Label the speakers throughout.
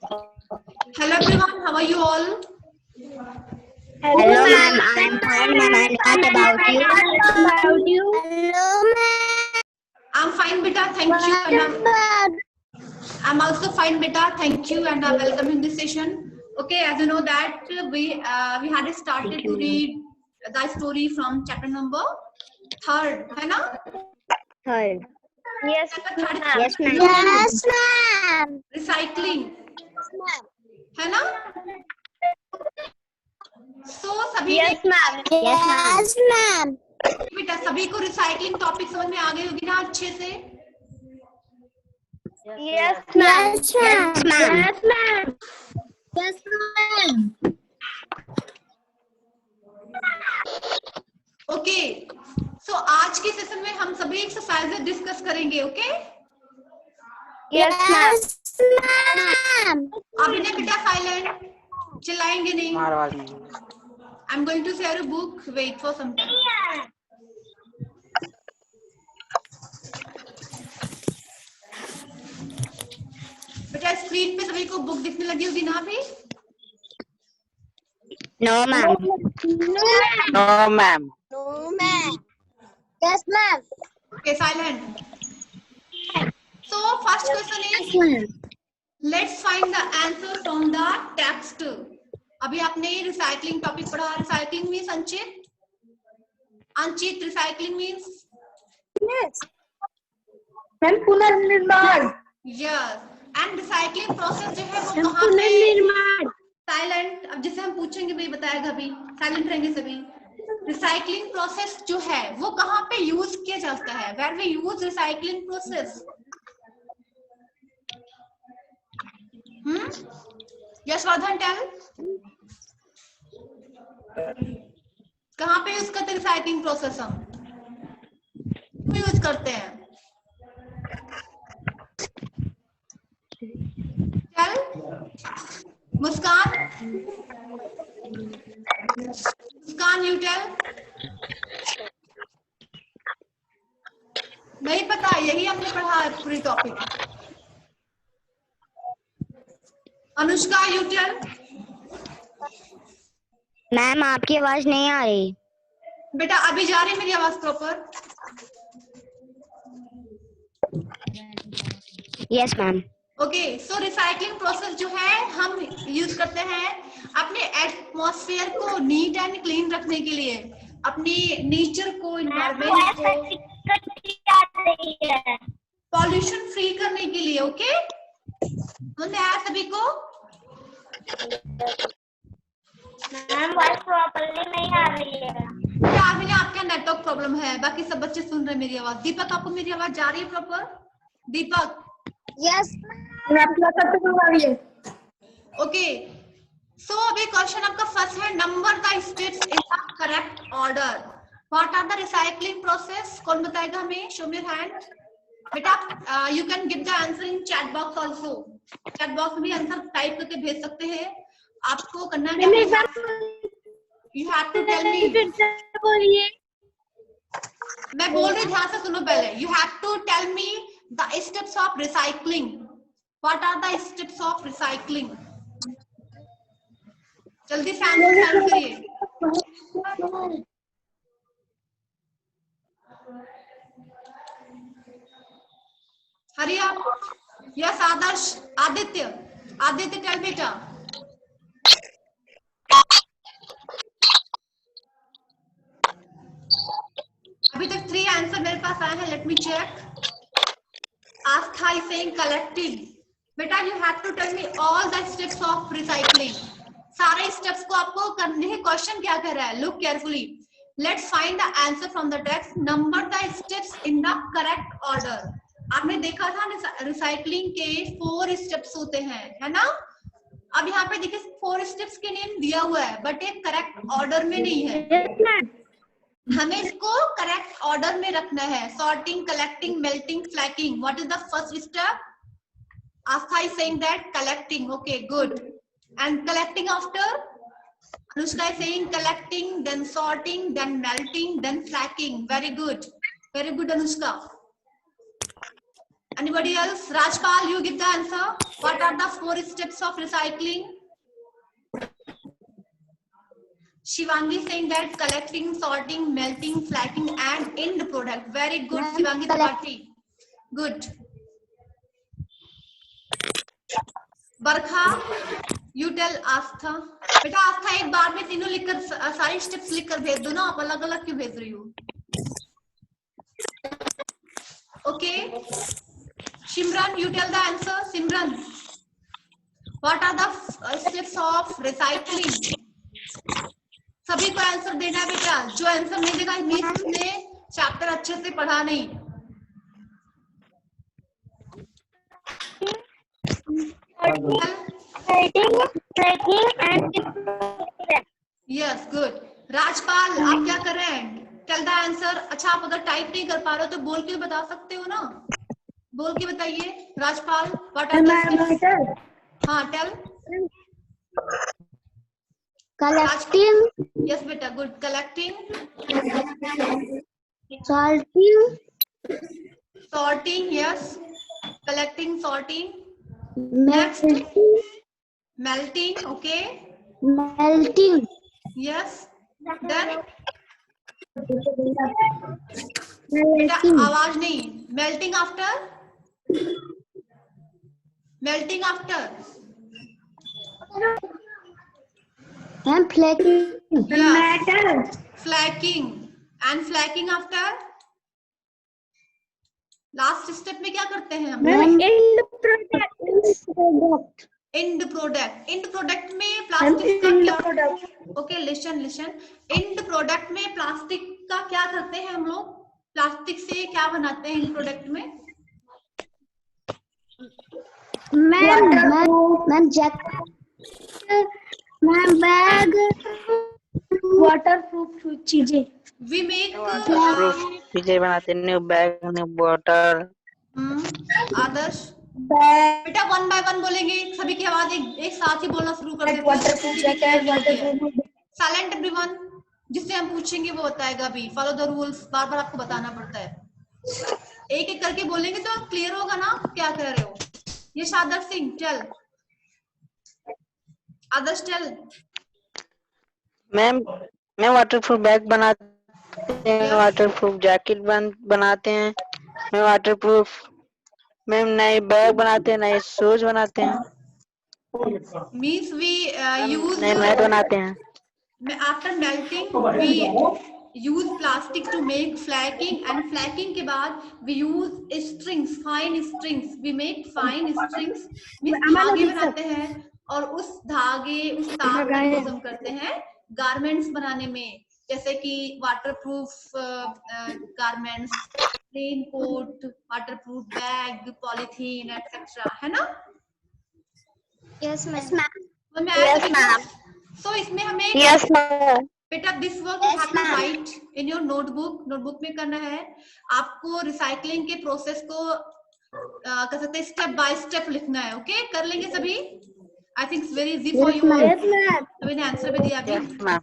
Speaker 1: Hello everyone, how are you all?
Speaker 2: Hello ma'am, I am fine ma'am, and what about you?
Speaker 3: Hello ma'am.
Speaker 1: I'm fine beta, thank you. And I'm also fine beta, thank you, and I'm welcome in this session. Okay, as you know that we had started to read the story from chapter number 3, है ना?
Speaker 2: Third.
Speaker 3: Yes,
Speaker 1: Chapter 3.
Speaker 2: Yes ma'am.
Speaker 3: Yes, ma'am.
Speaker 1: Recycling, है ना? So सभी
Speaker 3: Yes, ma'am.
Speaker 2: Yes,
Speaker 3: ma'am.
Speaker 1: बेटा सभी को recycling topic समझ में आ गई होगी ना अच्छे से?
Speaker 3: Yes, ma'am.
Speaker 2: Yes, ma'am.
Speaker 3: Yes, ma'am. Yes, ma'am.
Speaker 1: Okay, so आज के सेशन में हम सभी एक्सरसाइजेज डिस्कस करेंगे. Okay,
Speaker 3: Yes, ma'am.
Speaker 1: अभिनय बेटा साइलेंट, चिल्लाएंगे नहीं. I am going to share a book, wait for some time. बेटा स्क्रीन पे सभी को बुक दिखने लगी होगी ना अभी?
Speaker 2: No ma'am.
Speaker 3: No, ma'am. No, ma'am. Yes, ma'am.
Speaker 1: Okay silent. So first question is let's find the answer from the text. अभी आपने रिसाइकलिंग टॉपिक पढ़ा. Recycling means Anchit. Anchit recycling means
Speaker 3: Yes. Ma'am, पुनर्निर्माण.
Speaker 1: यस. एंड रिसाइकलिंग प्रोसेस जो है वो कहाँ पे?
Speaker 3: पुनर्निर्माण.
Speaker 1: साइलेंट. अब जैसे हम पूछेंगे भाई बताएगा अभी. साइलेंट रहेंगे सभी. रिसाइकलिंग प्रोसेस जो है वो कहाँ पे यूज किया जाता है? Where we use recycling process. Yashvardhan tell. कहाँ पे यूज करते हैं रिसाइकलिंग प्रोसेस? हम क्यों यूज करते हैं? Tell. Muskan. Muskan you tell. नहीं पता, यही हमने पढ़ा है पूरी topic. Anushka you tell.
Speaker 2: Ma'am आपकी आवाज नहीं आ रही.
Speaker 1: बेटा अभी जा रही है मेरी आवाज प्रॉपर?
Speaker 2: Yes ma'am.
Speaker 1: ओके, सो रिसाइकलिंग प्रोसेस जो है हम यूज करते हैं अपने एटमॉस्फेयर को नीट एंड क्लीन रखने के लिए, अपनी नेचर को, एनवायरनमेंट को पॉल्यूशन फ्री करने के लिए. ओके, समझ में आया सभी को?
Speaker 3: मैम वॉइस प्रॉपर्ली नहीं आ रही है.
Speaker 1: क्या अभी आपका नेटवर्क प्रॉब्लम है? बाकी सब बच्चे सुन रहे हैं मेरी आवाज. दीपक आपको मेरी आवाज जा रही है proper? Deepak.
Speaker 3: Yes,
Speaker 1: okay, so अभी क्वेश्चन आपका फर्स्ट है. Number the steps in the correct order. What are the recycling process? कौन बताएगा हमें? Show me your hand. बेटा you can give the answer in chat box also. Chat box में भी answer type करके भेज सकते हैं. आपको करना है you have to tell me. मैं बोल रही, ध्यान से सुनो पहले. You have to tell me the steps of recycling. What are the steps of recycling? जल्दी से आंसर सेंड करिए. हरी आप. यस आदर्श. आदित्य. आदित्य टेल बेटा. अभी तक 3 आंसर मेरे पास आए हैं. Let me check. Aastha is saying collecting. बेटा you have to tell me all the steps of recycling. सारे स्टेप्स को आपको करने हैं. क्वेश्चन क्या कह रहा है? Look carefully. Let's find the answer from the text. Number the steps in the correct order. आपने देखा था रिसाइकलिंग के 4 स्टेप्स होते हैं, है ना? अब यहाँ पे देखिए 4 स्टेप्स के नेम दिया हुआ है बट एक करेक्ट ऑर्डर में नहीं है. हमें इसको करेक्ट ऑर्डर में रखना है. Sorting, collecting, melting, फ्लैकिंग. What is the first step? Astha is saying that collecting. Okay, good. And collecting after? Anushka is saying collecting, then sorting, then melting, then flacking. Very good. Very good, Anushka. Anybody else? Rajpal, you give the answer. What are the 4 steps of recycling? Shivangi saying that collecting, sorting, melting, flacking, and end product. Very good, Shivangi Tripathi. Good. Barkha, you tell आस्था. बेटा आस्था एक बार में तीनों लिखकर सारी steps लिखकर भेज दो ना, आप अलग अलग क्यों भेज रही हो? Okay. Shimran, you tell the answer. Simran, what are the steps of recycling? सभी को आंसर देना है बेटा. जो आंसर नहीं देगा मीन्स उसने चैप्टर अच्छे से पढ़ा नहीं. Yes, good. राजपाल, आप क्या कर रहे हैं? Tell the answer. अच्छा, आप अगर टाइप नहीं कर पा रहे हो तो बोल के बता सकते हो ना. बोल के बताइए Rajpal. What are the steps? हाँ, tell.
Speaker 2: collecting,
Speaker 1: Yes बेटा, good. Collecting,
Speaker 2: sorting,
Speaker 1: sorting, yes. Collecting, sorting.
Speaker 2: melting,
Speaker 1: Melting, okay.
Speaker 2: melting,
Speaker 1: Yes. Then बेटा
Speaker 2: melting,
Speaker 1: आवाज नहीं. Melting after. Melting after.
Speaker 2: and flacking,
Speaker 1: Yes. Flacking. And flacking after. Last step में क्या करते हैं हम?
Speaker 2: end product,
Speaker 1: and product. And product में plastic का क्या? Okay, listen. एंड प्रोडक्ट में प्लास्टिक का क्या करते हैं हम लोग? प्लास्टिक से क्या बनाते हैं एंड प्रोडक्ट में?
Speaker 2: Ma'am jacket, ma'am bag, waterproof चीजें.
Speaker 1: वी मेक
Speaker 4: चीजें बनाते हैं. New bag, new bottle.
Speaker 1: Adarsh बेटा 1 by 1 बोलेंगे. सभी की आवाज एक साथ ही बोलना शुरू कर देते. Silent everyone. जिससे हम पूछेंगे वो बताएगा. अभी फॉलो द रूल्स. बार बार आपको बताना पड़ता है. एक एक करके बोलेंगे तो क्लियर होगा ना क्या कह रहे हो. ये आदर्श सिंह, चल आदर्श चल.
Speaker 4: मैम वाटरप्रूफ बैग बनाते हैं. वाटरप्रूफ जैकेट बनाते हैं. Ma'am waterproof. मैम नए बैग बनाते हैं. नए शूज बनाते हैं.
Speaker 1: मीन्स वी यूज
Speaker 4: नए मैट बनाते हैं.
Speaker 1: After melting we use plastic to make flaking. And flaking के बाद we use strings, fine strings. We make fine strings means धागे बनाते हैं. और उस धागे, उस तार का यूज हम करते हैं गारमेंट्स बनाने में. जैसे कि waterproof garments, raincoat, waterproof bag, polythene etcetera. है ना?
Speaker 2: Yes ma'am.
Speaker 1: So इसमें हमें बेटा this work you have to write in your notebook. Notebook में करना है आपको. रिसाइकलिंग के प्रोसेस को कर सकते हैं स्टेप बाय स्टेप लिखना है. ओके, कर लेंगे सभी. I think it's very easy for you. अभी ने आंसर भी दिया. अभी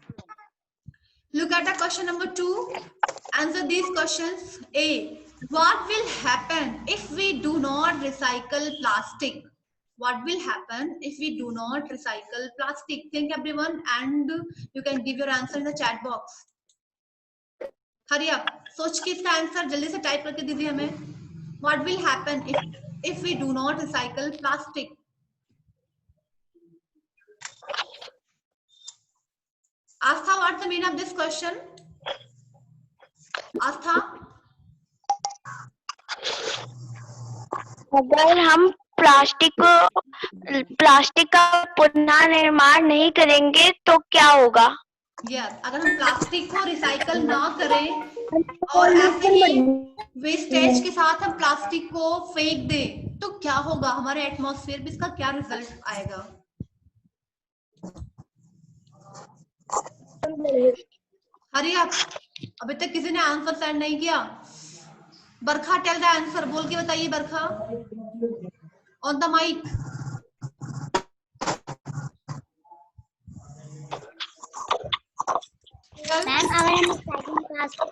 Speaker 1: look at the question number 2. Answer these questions. A, what will happen if we do not recycle plastic? What will happen if we do not recycle plastic? Think everyone and you can give your answer in the chat box. Hurry up. सोच के इसका answer जल्दी से type करके दीजिए हमें. What will happen if we do not recycle plastic? Astha, what's the meaning of this question? Astha?
Speaker 3: अगर हम प्लास्टिक का पुनः निर्माण नहीं करेंगे तो क्या होगा?
Speaker 1: Yes, अगर हम प्लास्टिक को रिसाइकल ना करें और ऐसे ही वेस्टेज के साथ हम प्लास्टिक को फेंक दें तो क्या होगा हमारे एटमॉस्फेयर में? इसका क्या रिजल्ट आएगा? हरी आप. अभी तक किसी ने आंसर सेंड नहीं किया. Barkha tell the answer. बोल के बताइए Barkha. On the mike.
Speaker 2: Ma'am अगर हम रिसाइकलिंग प्लास्टिक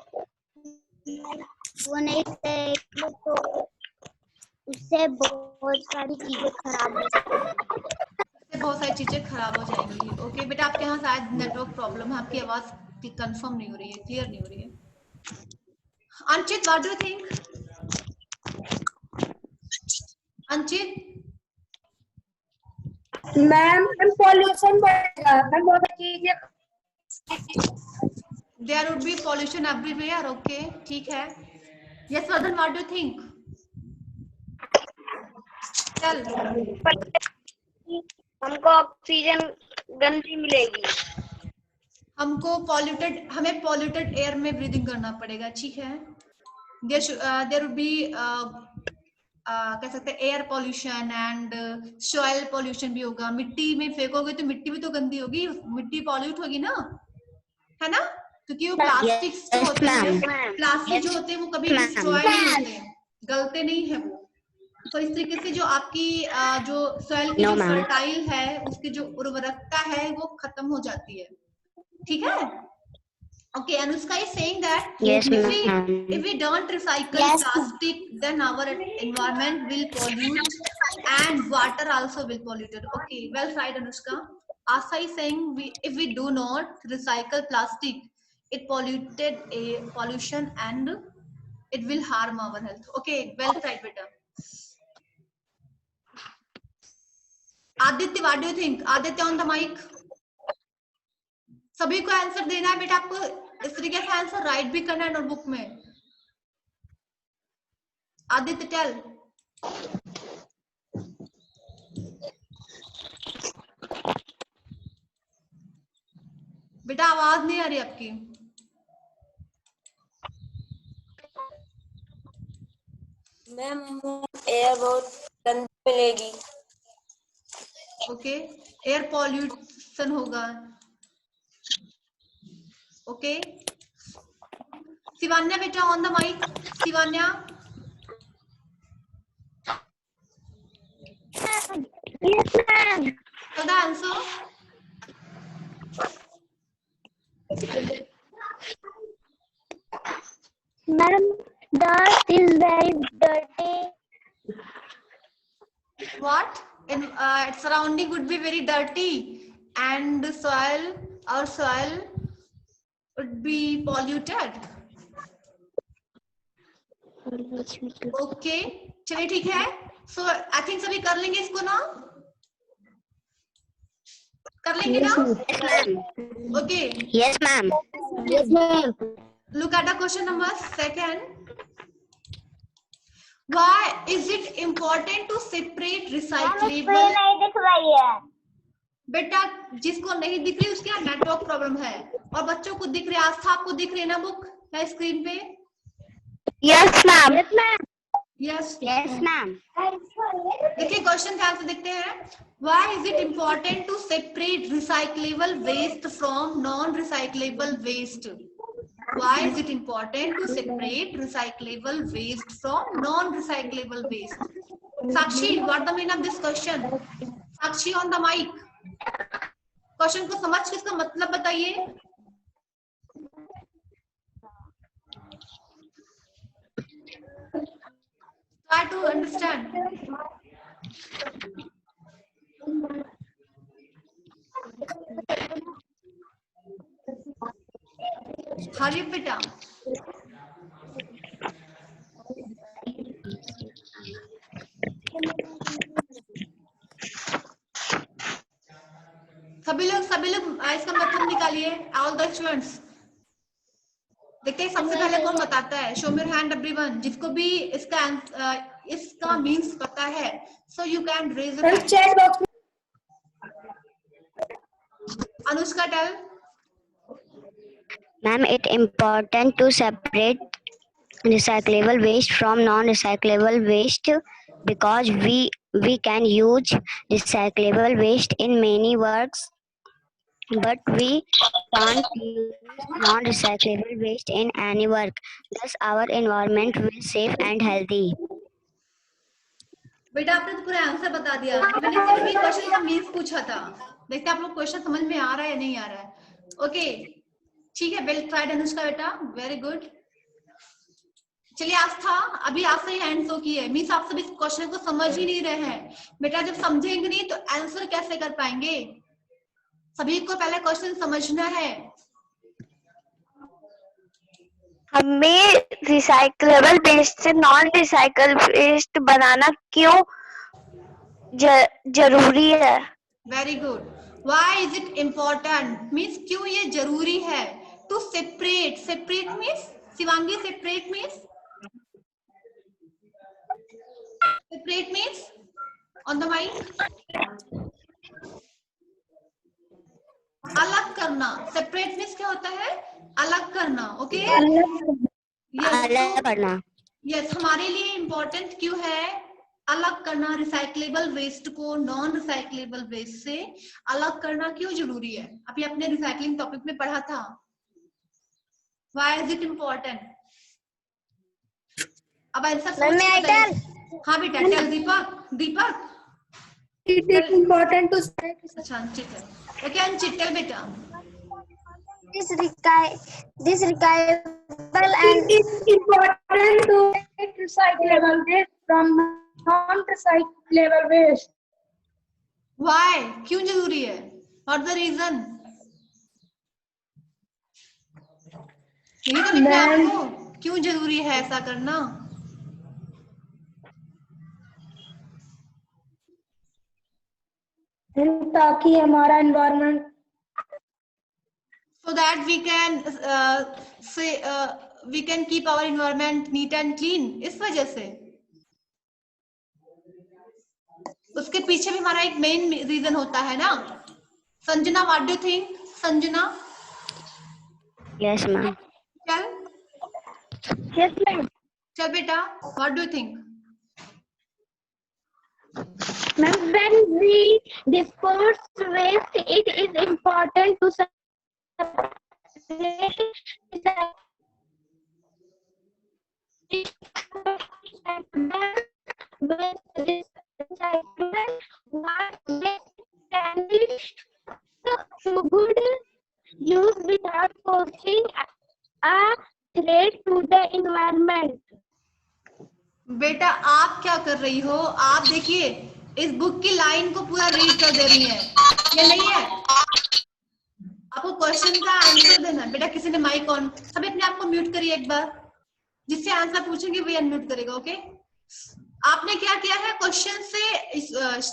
Speaker 2: वो नहीं करेंगे तो इससे बहुत सारी चीजें खराब हो
Speaker 1: इससे बहुत सारी चीजें खराब हो जाएंगी। ओके बेटा, आपके यहाँ शायद नेटवर्क प्रॉब्लम है, आपकी आवाज कंफर्म नहीं हो रही है, क्लियर नहीं हो रही है। Anchit, what do you think? Anchit,
Speaker 2: ma'am pollution बढ़ेगा, मैम बहुत चीजें
Speaker 1: there would be pollution everywhere. Okay, ठीक है। Yes Vardhan, what do you think? चल,
Speaker 3: हमको ऑक्सीजन गंदी मिलेगी।
Speaker 1: हमें पॉल्यूटेड एयर में ब्रीदिंग करना पड़ेगा, ठीक है। देयर वुड बी कह सकते हैं air pollution and soil pollution भी होगा। मिट्टी में फेंकोगे तो मिट्टी भी तो गंदी होगी, मिट्टी पॉल्यूट होगी ना, है ना? क्योंकि वो प्लास्टिक जो
Speaker 2: Yes,
Speaker 1: होते
Speaker 2: ma'am.
Speaker 1: हैं, प्लास्टिक जो होते हैं वो कभी
Speaker 2: Yes, ma'am.
Speaker 1: डिस्ट्रॉय नहीं होते, गलते नहीं है वो। तो इस तरीके से जो आपकी जो सॉइल की
Speaker 2: No,
Speaker 1: जो
Speaker 2: ma'am.
Speaker 1: फर्टाइल है, उसकी जो उर्वरकता है वो खत्म हो जाती है, ठीक है। Okay, Anushka is saying that
Speaker 2: Yes,
Speaker 1: if
Speaker 2: ma'am.
Speaker 1: we don't recycle
Speaker 2: Yes.
Speaker 1: plastic, then our environment will pollute and water also will pollute it. Okay, well said, Anushka. Asa is saying if we do not recycle plastic, it polluted a pollution and it will harm our health. Okay, well said, beta. Aditya, what do you think? Aditya on the mic. सभी को answer देना है बेटा, आपको इस तरीके से answer right भी करना है नोटबुक में। आदित्य टेल। बेटा आवाज नहीं आ रही आपकी।
Speaker 5: मैम एयर बहुत गंदी मिलेगी।
Speaker 1: ओके, एयर पॉल्यूशन होगा। ओके, शिवान्या बेटा on the mike. Shivanya,
Speaker 2: Yes, ma'am.
Speaker 1: so the answer?
Speaker 2: Madam, the earth is very dirty.
Speaker 1: What? Surrounding would be very dirty and the soil, our soil would be polluted. Okay, चलिए ठीक है। सो I think सभी कर लेंगे इसको ना, कर लेंगे ना?
Speaker 2: Yes, ma'am.
Speaker 1: Okay,
Speaker 2: Yes, ma'am. Yes, ma'am.
Speaker 1: look at the question number 2. Why is it important to separate recyclable?
Speaker 2: नहीं दिख रही है।
Speaker 1: बेटा जिसको नहीं दिख रही उसके यहाँ नेटवर्क प्रॉब्लम है, और बच्चों को दिख रही है। आस्था, आपको दिख रही है ना बुक है स्क्रीन पे?
Speaker 3: Yes ma'am.
Speaker 2: Yes, ma'am.
Speaker 1: Yes.
Speaker 2: Yes, ma'am.
Speaker 1: देखिए क्वेश्चन का आंसर देखते हैं। Why is it important to separate recyclable waste from non-recyclable waste? Why is it important to separate recyclable waste from non-recyclable waste? Sakshi, what the meaning of this question? Sakshi on the mic. Question को समझ के इसका मतलब बताइए। Try to understand. Hurry up, beta. सभी लोग इसका मतलब निकालिए। ऑल द स्टूडेंट्स देखते हैं सबसे पहले कौन बताता है। शो योर हैंड एवरीवन, जिसको भी इसका मीन्स पता है, so you can raise your hand.
Speaker 2: Chat box
Speaker 1: Anushka tell.
Speaker 2: Ma'am, it's important to separate recyclable waste from non-recyclable waste because we can use recyclable waste in many works, but we can't use non-recyclable waste in any work. Thus, our environment will safe and healthy.
Speaker 1: बेटा आपने तो पूरा answer बता दिया। मैंने सिर्फ एक question का मीन्स पूछा था। देखते हैं आप लोग क्वेश्चन समझ में आ रहा है या नहीं आ रहा है। ओके, ठीक है, वेल ट्राइड अनुष्का बेटा, वेरी गुड। चलिए आस्था, अभी आप सही हैंड शो की है, मीन्स आप सब इस क्वेश्चन को समझ ही नहीं रहे हैं। बेटा जब समझेंगे नहीं तो आंसर कैसे कर पाएंगे? सभी को पहले क्वेश्चन समझना है।
Speaker 3: हमें रिसाइकलेबल वेस्ट से नॉन रिसाइकल वेस्ट बनाना क्यों जरूरी है?
Speaker 1: Very good. Why is it important means क्यों ये जरूरी है? To separate, separate means Shivangi, separate means, separate means on the mic, अलग करना। सेपरेट मीन्स क्या होता है? अलग करना। ओके,
Speaker 2: अलग करना।
Speaker 1: यस, हमारे लिए इम्पोर्टेंट क्यों है अलग करना? रिसाइक्लेबल वेस्ट को नॉन रिसाइक्लेबल वेस्ट से अलग करना क्यों जरूरी है? अभी आपने रिसाइकलिंग टॉपिक में पढ़ा था। Why is it important? अब आंसर सोच के बताइए। हाँ बेटा, tell Deepak, Deepak.
Speaker 5: It is important to
Speaker 1: अच्छा अंचित है, ओके अंचित टेल बेटा।
Speaker 6: this recyclable and
Speaker 5: It is important to make recyclable waste from non-recyclable waste.
Speaker 1: Why, क्यों जरूरी है? What the reason? यही तो लिखना है आपको, क्यों जरूरी है ऐसा करना?
Speaker 5: ताकि हमारा environment
Speaker 1: so that we can keep our environment neat and clean। इस वजह से, उसके पीछे भी हमारा एक मेन रीजन होता है ना। Sanjana, what do think? Sanjana,
Speaker 2: yes ma'am.
Speaker 1: चल
Speaker 5: yes ma'am
Speaker 1: चल बेटा, what do think?
Speaker 5: ma'am when we dispose waste it is important to separate to good use without posing a threat to the environment.
Speaker 1: बेटा आप क्या कर रही हो? आप देखिए इस बुक की लाइन को पूरा रीड कर दे रही है, ये नहीं है। आपको क्वेश्चन का आंसर देना बेटा। किसी ने माइक ऑन, सभी अपने आप को म्यूट करिए एक बार, जिससे आंसर पूछेंगे वही अनम्यूट करेगा। ओके, आपने क्या किया है? क्वेश्चन से, इस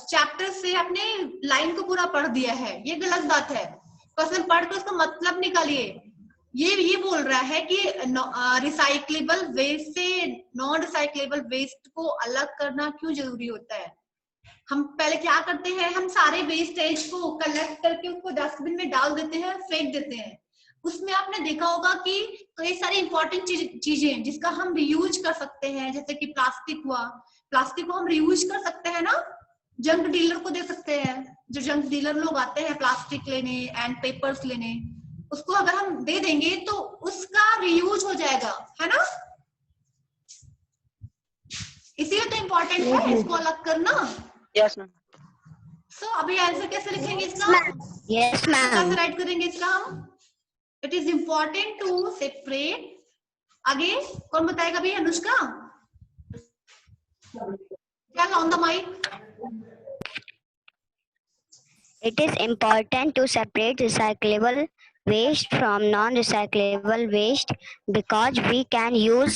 Speaker 1: चैप्टर से आपने लाइन को पूरा पढ़ दिया है, ये गलत बात है। क्वेश्चन पढ़ के उसका मतलब निकालिए। ये बोल रहा है कि रिसाइक्लेबल वेस्ट से नॉन रिसाइक्लेबल वेस्ट को अलग करना क्यों जरूरी होता है। हम पहले क्या करते हैं, हम सारे वेस्टेज को कलेक्ट करके उसको डस्टबिन में डाल देते हैं, फेंक देते हैं। उसमें आपने देखा होगा कि कई सारी इंपॉर्टेंट चीजें जिसका हम रियूज कर सकते हैं, जैसे कि प्लास्टिक हुआ, प्लास्टिक को हम रियूज कर सकते हैं ना, जंक डीलर को दे सकते हैं। जो जंक डीलर लोग आते हैं प्लास्टिक लेने एंड पेपर्स लेने, उसको अगर हम दे देंगे तो उसका रियूज हो जाएगा, है ना। इसीलिए तो इम्पोर्टेंट है इसको अलग करना।
Speaker 4: Yes ma'am.
Speaker 1: सो अभी आंसर कैसे लिखेंगे इसका?
Speaker 2: Yes ma'am.
Speaker 1: कैसे राइट करेंगे इसका हम? It is important to separate. आगे कौन बताएगा भाई? अनुष्का, चल on the mic.
Speaker 2: It is important to separate recyclable waste from non-recyclable waste because we can use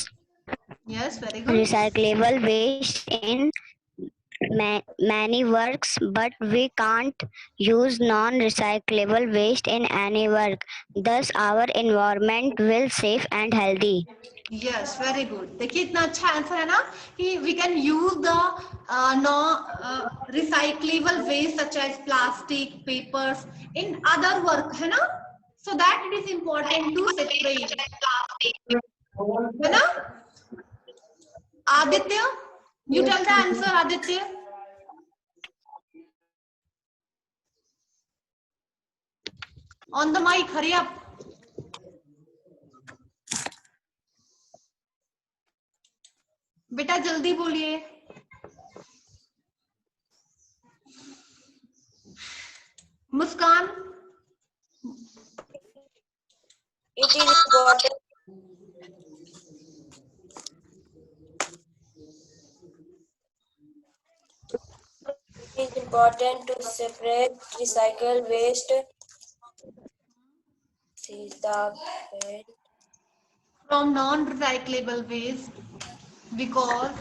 Speaker 1: yes, very good.
Speaker 2: recyclable waste in many works, but we can't use non-recyclable waste in any work. Thus, our environment will safe and healthy.
Speaker 1: Yes, very good. देखिए इतना अच्छा answer है ना कि we can use the recyclable waste such as plastic, papers in other work, है ना। So that it is important to separate, है ना। Aditya, you tell the answer. Aditya, on the mic, hurry up. बेटा जल्दी बोलिए। मुस्कान,
Speaker 5: It is important
Speaker 7: important to separate recycle waste.
Speaker 1: From non-recyclable waste because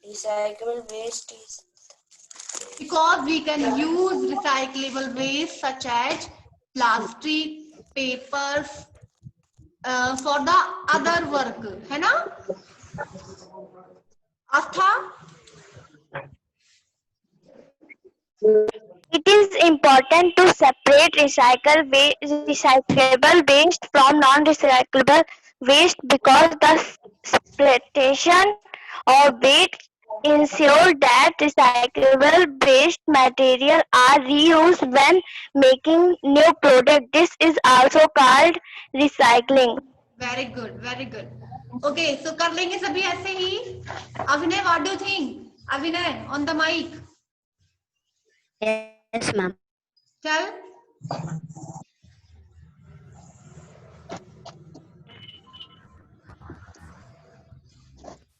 Speaker 7: recyclable waste is
Speaker 1: because we can use recyclable waste such as plastic, papers for the other work, है ना? आस्था?
Speaker 3: It is important to separate recyclable waste from non-recyclable waste because the separation of waste ensures that recyclable waste material are reused when making new product. This is also called recycling.
Speaker 1: Very good, very good. Okay, so कर लेंगे सभी ऐसे ही. अभिनय, what do you think? अभिनय, on the mic.
Speaker 2: Yes, ma'am.
Speaker 1: चल.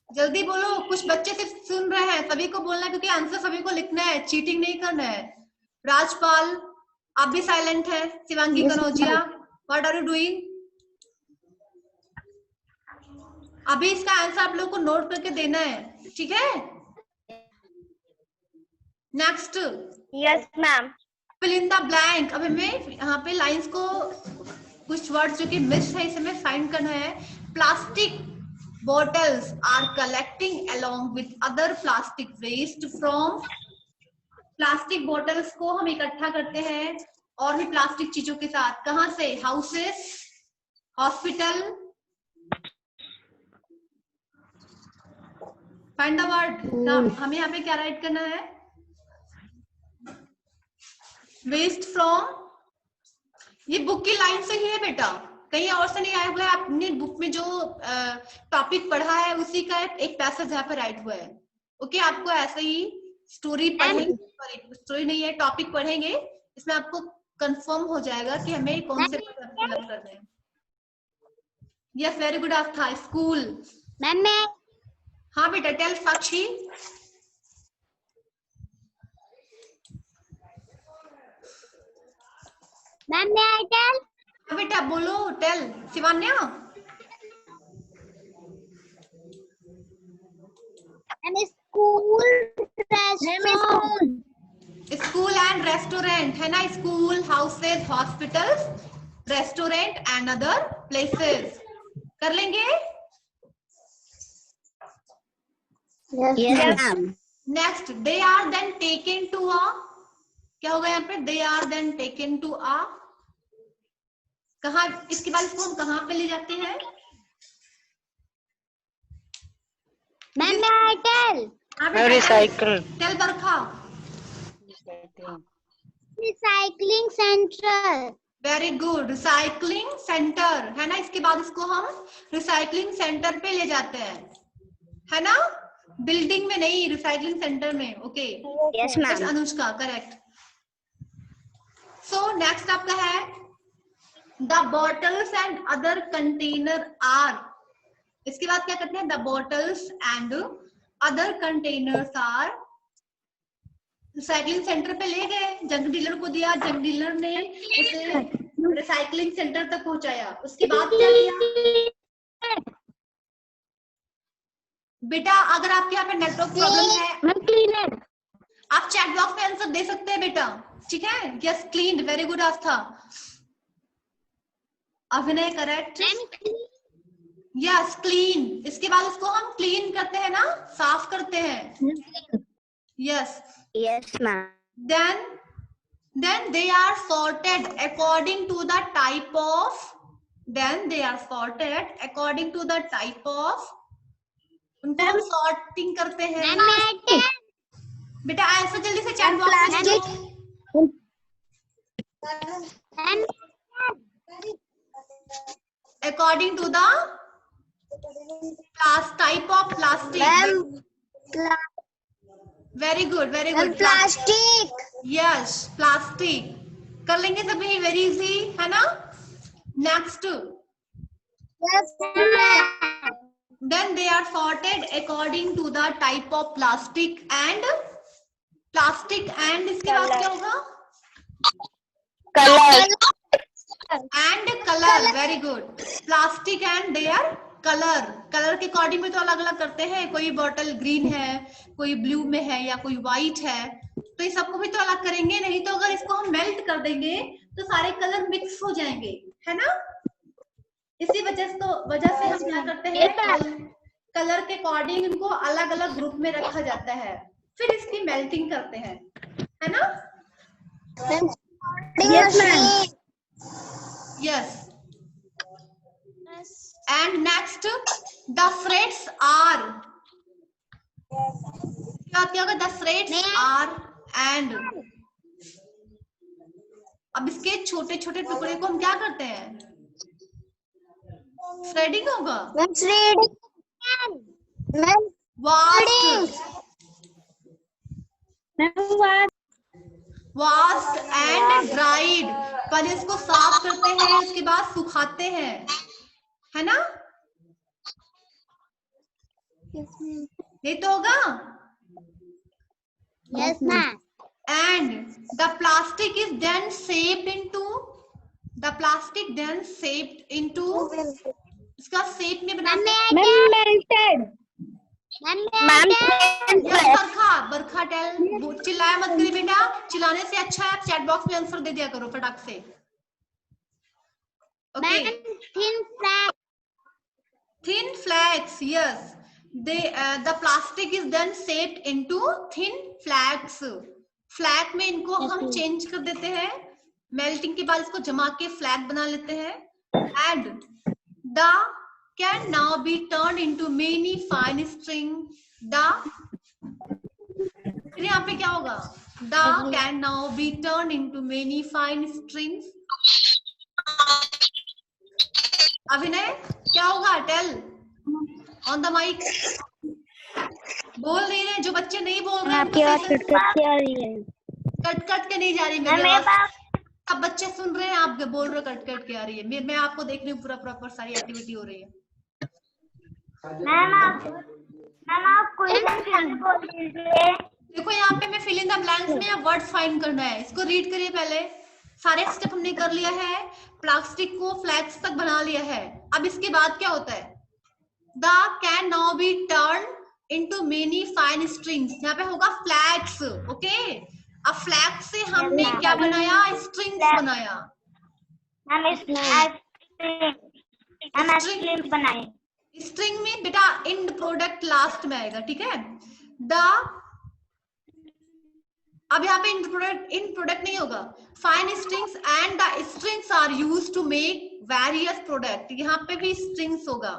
Speaker 1: जल्दी बोलो, कुछ बच्चे सिर्फ सुन रहे हैं, सभी को बोलना है क्योंकि आंसर सभी को लिखना है, चीटिंग नहीं करना है. राजपाल, आप भी साइलेंट है. Shivangi Kanaujia, what are you doing? अभी इसका आंसर आप लोगों को नोट करके देना है, ठीक है? Next.
Speaker 3: Yes, ma'am.
Speaker 1: Fill in the blank. अब हमें यहाँ पे लाइंस को कुछ वर्ड्स जो कि मिस है इसे हमें फाइंड करना है. Plastic bottles are collecting along with other plastic waste from. Plastic bottles को हम इकट्ठा करते हैं और भी प्लास्टिक चीजों के साथ. कहां से? Houses, hospital. Find the word. हमें यहाँ पे क्या राइट करना है? Waste from. ये बुक की लाइन से ही है बेटा, कहीं और से नहीं आया हुआ है. आपने बुक में जो टॉपिक पढ़ा है उसी का एक पैसेज यहाँ पे राइट हुआ है. ओके, आपको ऐसे ही स्टोरी पढ़ेंगे, स्टोरी नहीं है, टॉपिक पढ़ेंगे, इसमें आपको कंफर्म हो जाएगा कि हमें कौन से फिलअप करने हैं. यस, वेरी गुड आस्था. स्कूल.
Speaker 5: मैम मैं
Speaker 1: हाँ बेटा, टेल साक्षी.
Speaker 5: मैम मैं आई टेल.
Speaker 1: हाँ बेटा बोलो, tell. Shivanya.
Speaker 5: Ma'am school, restaurant.
Speaker 1: School and restaurant है ना. School, houses, hospitals, restaurant and other places. कर लेंगे.
Speaker 2: Yes, ma'am.
Speaker 1: Next. They are then taken to a. क्या होगा यहाँ पे? They are then taken to a. कहा, इसके बाद इसको हम कहाँ पे ले जाते हैं?
Speaker 5: मैम मैं I tell.
Speaker 4: Recycle.
Speaker 1: Tell Barkha.
Speaker 5: Recycling centre.
Speaker 1: Very good. Recycling centre है ना. इसके बाद इसको हम रिसाइकलिंग सेंटर पे ले जाते हैं, है ना. बिल्डिंग में नहीं, रिसाइकलिंग सेंटर में. Okay.
Speaker 2: Yes, ma'am.
Speaker 1: Anushka, correct. So next आपका है the bottles and other container are. इसके बाद क्या करते हैं? The bottles and other containers are. Recycling centre पे ले गए, जंग डीलर को दिया, जंग डीलर ने उसे रिसाइकलिंग सेंटर तक पहुंचाया. उसके बाद क्या किया बेटा? अगर आपके यहाँ पे नेटवर्क प्रॉब्लम है,
Speaker 5: क्लीनर.
Speaker 1: आप चैट बॉक्स में आंसर दे सकते हैं बेटा, ठीक है. Yes, clean. वेरी गुड आस्था. अभिनय, करेक्ट. Yes, clean. इसके बाद उसको हम क्लीन करते हैं ना, साफ करते हैं. Yes.
Speaker 2: Yes, ma'am.
Speaker 1: Then they are sorted according to the type of. Then they are sorted according to the type of. उनको हम सॉर्टिंग करते हैं.
Speaker 5: मैम मैं आई टेल.
Speaker 1: बेटा आंसर जल्दी से चैट बॉक्स में दो.
Speaker 5: Ma'am
Speaker 1: According to the type of plastic. Very good, very good.
Speaker 6: Plastic.
Speaker 1: Yes, plastic. कर लेंगे सभी, वेरी इजी है ना. Next.
Speaker 6: Yes, ma'am.
Speaker 1: Then they are sorted according to the type of plastic and इसके बाद क्या होगा?
Speaker 3: color,
Speaker 1: And color. Very good. Plastic and their color. Color के अकॉर्डिंग में तो अलग अलग करते हैं, कोई बॉटल ग्रीन है, कोई ब्लू में है या कोई व्हाइट है, तो ये सबको भी तो अलग करेंगे, नहीं तो अगर इसको हम मेल्ट कर देंगे तो सारे कलर मिक्स हो जाएंगे, है ना? इसी वजह से हम क्या करते हैं, कलर के अकॉर्डिंग इनको अलग अलग ग्रुप में रखा जाता है, फिर इसकी मेल्टिंग करते हैं, है ना?
Speaker 6: Yes, ma'am.
Speaker 1: Yes. And next, the threads are. क्या होगा? The threads are and. अब इसके छोटे छोटे टुकड़े को हम क्या करते हैं? थ्रेडिंग होगा।
Speaker 6: Ma'am, threading. Ma'am,
Speaker 1: washed and dried। पहले इसको साफ करते हैं, उसके बाद सुखाते हैं, है ना? ये तो होगा।
Speaker 6: yes, ma'am.
Speaker 1: And the plastic is then shaped into इसका शेप में बना बरखा टेल चिल्लाया मत करिए बेटा, चिल्लाने से अच्छा है आप चैट बॉक्स में आंसर दे दिया करो फटाक से। Okay, thin flakes, yes, the plastic is then shaped into thin flakes। Flag में इनको हम चेंज कर देते हैं, मेल्टिंग के बाद इसको जमा के फ्लैग बना लेते हैं। And the can now be turn into many fine string. फिर यहाँ पे क्या होगा? The can now be turn into many fine strings. Abhinay क्या होगा? Tell on the mic. बोल नहीं रहे, जो बच्चे नहीं बोल रहे
Speaker 2: आपकी आवाज कट के आ रही है।
Speaker 1: कट के नहीं जा रही मेरी आवाज, सब बच्चे सुन रहे हैं, आप बोल रहे हो कट के आ रही है। मैं आपको देख रही हूँ, पूरा प्रॉपर सारी एक्टिविटी हो रही है।
Speaker 3: मैम आप क्वेश्चन बोल दीजिए।
Speaker 1: देखो यहाँ पे मैं फिल इन द ब्लैंक्स में वर्ड फाइंड करना है, इसको रीड करिए पहले। सारे स्टेप हमने कर लिया है, प्लास्टिक को फ्लैक्स तक बना लिया है। अब इसके बाद क्या होता है? The can now be turn into many fine strings. यहाँ पे होगा फ्लैक्स। ओके, अब फ्लैक्स से हमने क्या बनाया? स्ट्रिंग्स बनाया। स्ट्रिंग में बेटा एंड प्रोडक्ट लास्ट में आएगा, ठीक है? अब यहाँ पे इन प्रोडक्ट नहीं होगा। Fine strings and the strings are used to make various product. यहाँ पे भी स्ट्रिंग्स होगा,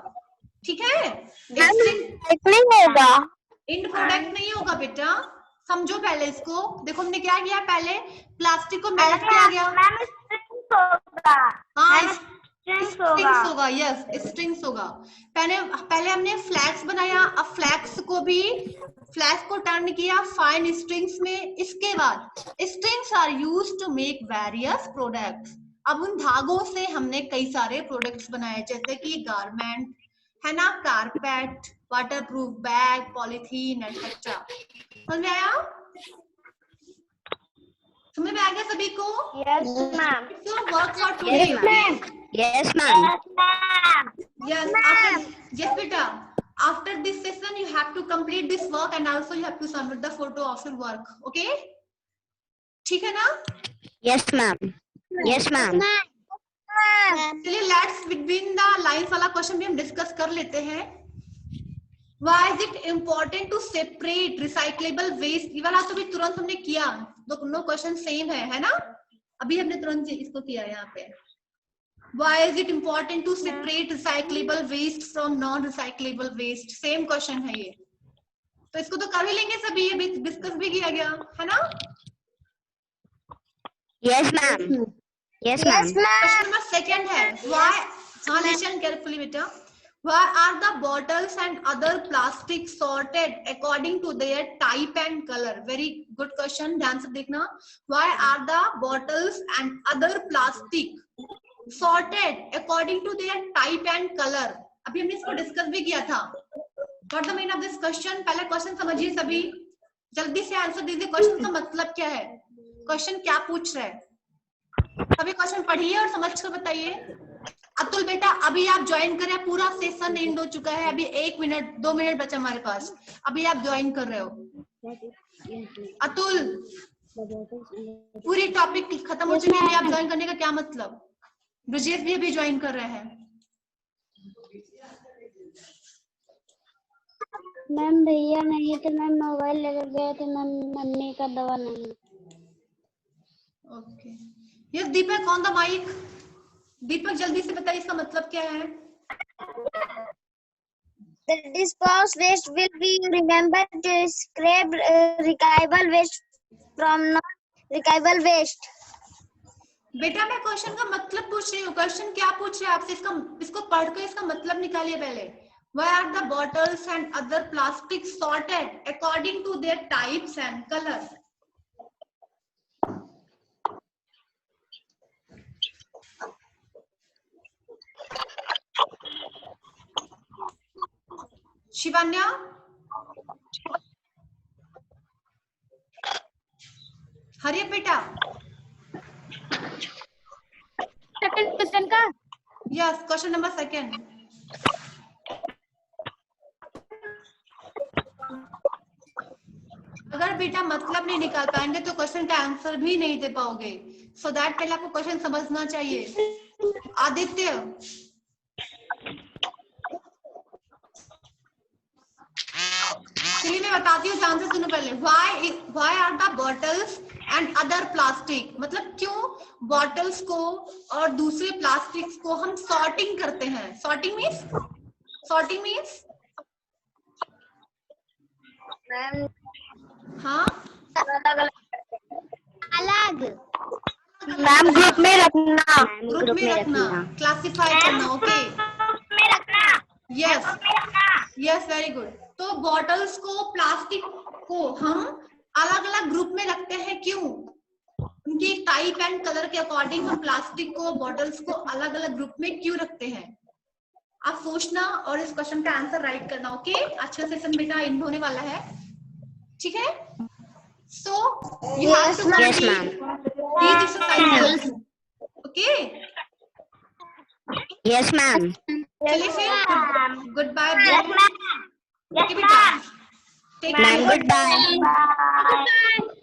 Speaker 1: ठीक है? इंड प्रोडक्ट नहीं होगा बेटा, समझो पहले इसको। देखो हमने क्या किया, पहले प्लास्टिक को मेल्ट किया गया। हाँ, स्ट्रिंग्स होगा, यस स्ट्रिंग्स होगा। पहले हमने फ्लैक्स बनाया, अब फ्लैक्स को टर्न किया फाइन स्ट्रिंग्स में। इसके बाद strings are used to make various products. अब उन धागों से हमने कई सारे प्रोडक्ट्स बनाए, जैसे कि गारमेंट, है ना, carpet, waterproof bag, polythene etcetera. समझ में आया? समझ में आ गया सभी को?
Speaker 3: Yes ma'am.
Speaker 1: Work for today.
Speaker 2: Yes, ma'am.
Speaker 1: Yes, yes, beta. After this session, you have to complete this work and also you have to submit the photo of your work. Okay? ठीक है ना?
Speaker 2: Yes, ma'am. Yes, ma'am.
Speaker 1: चलिए let's between the lines वाला question भी हम discuss कर लेते हैं। Why is it important to separate recyclable waste? ये वाला तो भी तुरंत हमने किया, दोनों क्वेश्चन सेम है ना? अभी हमने तुरंत इसको किया यहाँ पे। Why is it important to separate recyclable waste from non-recyclable waste? Same question है ये, तो इसको तो कर ही लेंगे सभी, ये डिस्कस भी किया गया है ना?
Speaker 2: Yes, ma'am. Yes, ma'am.
Speaker 1: Question number second है, why, हाँ listen carefully बेटा, why are the bottles and other plastic sorted according to their type and color? Very good question, ध्यान से देखना। Why are the bottles and other plastic sorted according to their type and color? अभी हमने इसको discuss भी किया था। What the meaning of this question? पहले क्वेश्चन समझिए सभी, जल्दी से आंसर दीजिए। क्वेश्चन का मतलब क्या है, क्वेश्चन क्या पूछ रहा है? सभी क्वेश्चन पढ़िए और समझ कर बताइए। अतुल बेटा अभी आप ज्वाइन करें, पूरा सेशन एंड हो चुका है, अभी 1 मिनट 2 मिनट बचा हमारे पास, अभी आप ज्वाइन कर रहे हो। अतुल पूरी टॉपिक खत्म हो चुकी है, अभी आप ज्वाइन करने का क्या मतलब? ब्रजेश भी अभी ज्वाइन कर रहे हैं।
Speaker 5: मैम भैया नहीं थे, मैम मोबाइल लेकर गए थे, मैम मम्मी का दवा नहीं।
Speaker 1: Okay, yes Deepak on the mike. Deepak जल्दी से बताइए इसका मतलब क्या है?
Speaker 6: The disposed waste will be remembered to scrape recoverable waste from non-recoverable waste.
Speaker 1: बेटा मैं क्वेश्चन का मतलब पूछ रही हूँ, क्वेश्चन क्या पूछ रहे हैं आपसे, इसको पढ़कर इसका मतलब निकालिए पहले। Why are the bottles and other plastics sorted according to their types and color? Shivanya हरिया बेटा।
Speaker 5: सेकंड क्वेश्चन का
Speaker 1: यस, क्वेश्चन नंबर 2। अगर बेटा मतलब नहीं निकाल पाएंगे तो क्वेश्चन का आंसर भी नहीं दे पाओगे। सो दैट पहले आपको क्वेश्चन समझना चाहिए। आदित्य चलिए मैं बताती हूँ, ध्यान से सुनो पहले। Why are the bottles and other plastic, मतलब क्यों बॉटल्स को और दूसरे प्लास्टिक्स को हम सॉर्टिंग करते हैं? सॉर्टिंग मीन्स हाँ
Speaker 6: अलग
Speaker 3: मैम ग्रुप में रखना,
Speaker 1: ग्रुप में रखना, क्लासिफाई करना। Okay, yes very good. तो बॉटल्स को, प्लास्टिक को हम अलग अलग ग्रुप में रखते हैं, क्यों? उनकी टाइप एंड कलर के अकॉर्डिंग हम प्लास्टिक को, बॉटल्स को अलग अलग ग्रुप में क्यों रखते हैं? आप सोचना और इस क्वेश्चन का आंसर राइट करना। ओके, आज का सेशन बेटा एंड होने वाला है, ठीक है? So you have to complete these exercises. Okay,
Speaker 2: Yes, ma'am.
Speaker 1: चलिए फिर गुड बाय। ओके बेटा, take
Speaker 2: Ma'am,
Speaker 1: care.
Speaker 2: goodbye.
Speaker 5: Goodbye.